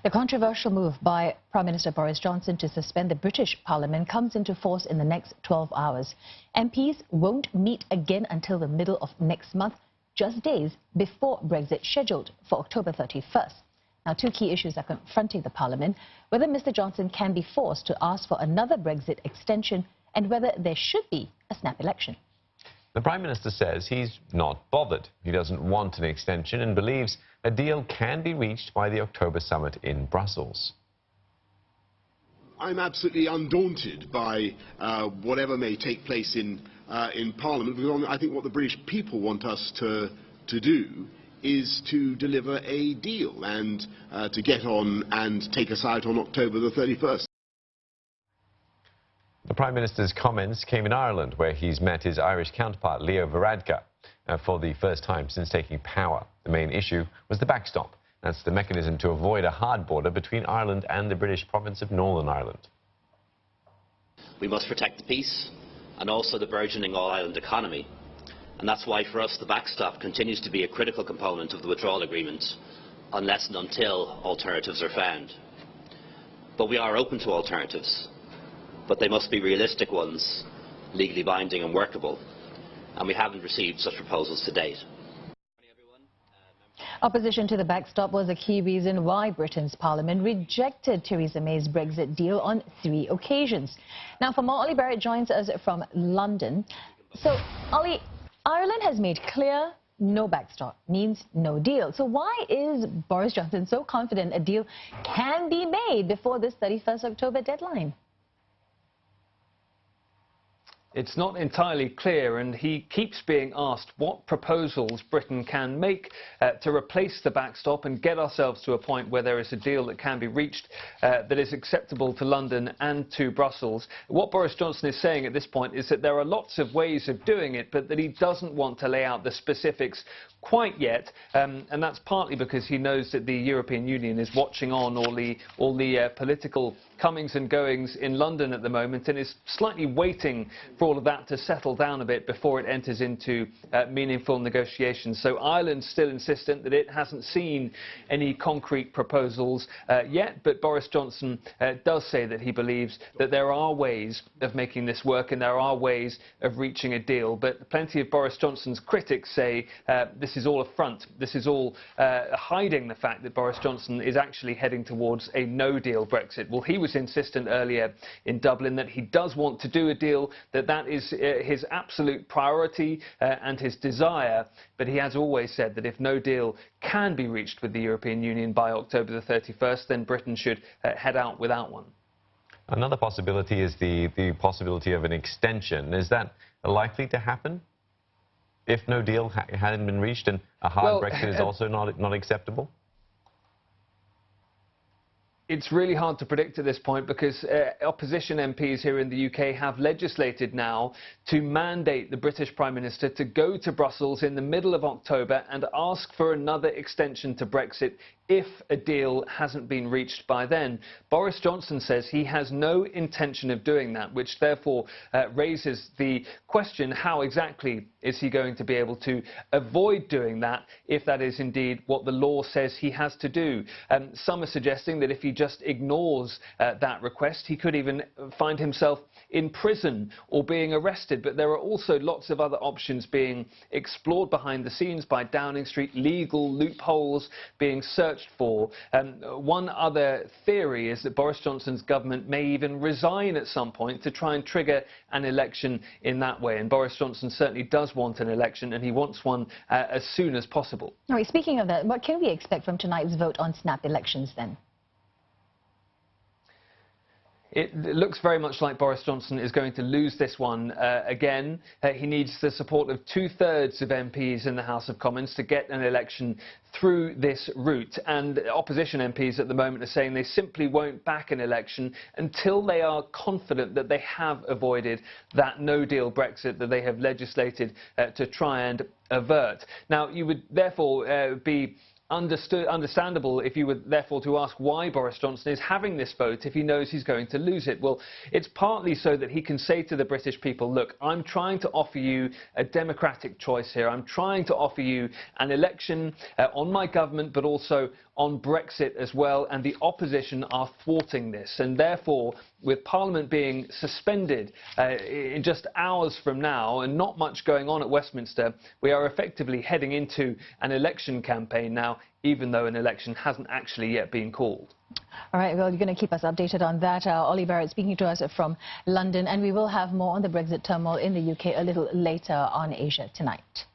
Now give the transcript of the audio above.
The controversial move by Prime Minister Boris Johnson to suspend the British Parliament comes into force in the next 12 hours. MPs won't meet again until the middle of next month, just days before Brexit scheduled for October 31st. Now, two key issues are confronting the Parliament: whether Mr Johnson can be forced to ask for another Brexit extension and whether there should be a snap election. The Prime Minister says he's not bothered. He doesn't want an extension and believes a deal can be reached by the October summit in Brussels. I'm absolutely undaunted by whatever may take place in Parliament, because I think what the British people want us to do is to deliver a deal and to get on and take us out on October the 31st. The Prime Minister's comments came in Ireland, where he's met his Irish counterpart, Leo Varadkar, for the first time since taking power. The main issue was the backstop. That's the mechanism to avoid a hard border between Ireland and the British province of Northern Ireland. We must protect the peace and also the burgeoning all-island economy. And that's why, for us, the backstop continues to be a critical component of the withdrawal agreement, unless and until alternatives are found. But we are open to alternatives, but they must be realistic ones, legally binding and workable, and we haven't received such proposals to date. Opposition to the backstop was a key reason why Britain's Parliament rejected Theresa May's Brexit deal on 3 occasions. Now, for more, Ollie Barrett joins us from London. So, Ollie, Ireland has made clear no backstop means no deal. So why is Boris Johnson so confident a deal can be made before this 31st October deadline? It's not entirely clear, and he keeps being asked what proposals Britain can make to replace the backstop and get ourselves to a point where there is a deal that can be reached that is acceptable to London and to Brussels. What Boris Johnson is saying at this point is that there are lots of ways of doing it, but that he doesn't want to lay out the specifics quite yet, and that's partly because he knows that the European Union is watching on all the political comings and goings in London at the moment, and is slightly waiting for all of that to settle down a bit before it enters into meaningful negotiations. So Ireland's still insistent that it hasn't seen any concrete proposals yet, but Boris Johnson does say that he believes that there are ways of making this work and there are ways of reaching a deal. But plenty of Boris Johnson's critics say this is all a front. This is all hiding the fact that Boris Johnson is actually heading towards a no-deal Brexit. Well, he was insistent earlier in Dublin that he does want to do a deal, that is his absolute priority and his desire, but he has always said that if no deal can be reached with the European Union by October the 31st, then Britain should head out without one. Another possibility is the possibility of an extension. Is that likely to happen if no deal hadn't been reached and a hard Brexit is also not acceptable? It's really hard to predict at this point because opposition MPs here in the UK have legislated now to mandate the British Prime Minister to go to Brussels in the middle of October and ask for another extension to Brexit if a deal hasn't been reached by then. Boris Johnson says he has no intention of doing that, which therefore raises the question, how exactly is he going to be able to avoid doing that if that is indeed what the law says he has to do? Some are suggesting that if he just ignores that request, he could even find himself in prison or being arrested. But there are also lots of other options being explored behind the scenes by Downing Street, legal loopholes being searched for. One other theory is that Boris Johnson's government may even resign at some point to try and trigger an election in that way. And Boris Johnson certainly does want an election, and he wants one as soon as possible. All right, speaking of that, what can we expect from tonight's vote on snap elections then? It looks very much like Boris Johnson is going to lose this one again. He needs the support of 2/3 of MPs in the House of Commons to get an election through this route. And opposition MPs at the moment are saying they simply won't back an election until they are confident that they have avoided that no-deal Brexit that they have legislated to try and avert. Now, you would therefore be understandable if you were therefore to ask why Boris Johnson is having this vote if he knows he's going to lose it. Well, it's partly so that he can say to the British people, look, I'm trying to offer you a democratic choice here. I'm trying to offer you an election on my government, but also on Brexit as well, and the opposition are thwarting this. And therefore, with Parliament being suspended in just hours from now and not much going on at Westminster, we are effectively heading into an election campaign now, even though an election hasn't actually yet been called. All right, well, you're going to keep us updated on that. Ollie Barrett speaking to us from London, and we will have more on the Brexit turmoil in the UK a little later on Asia Tonight.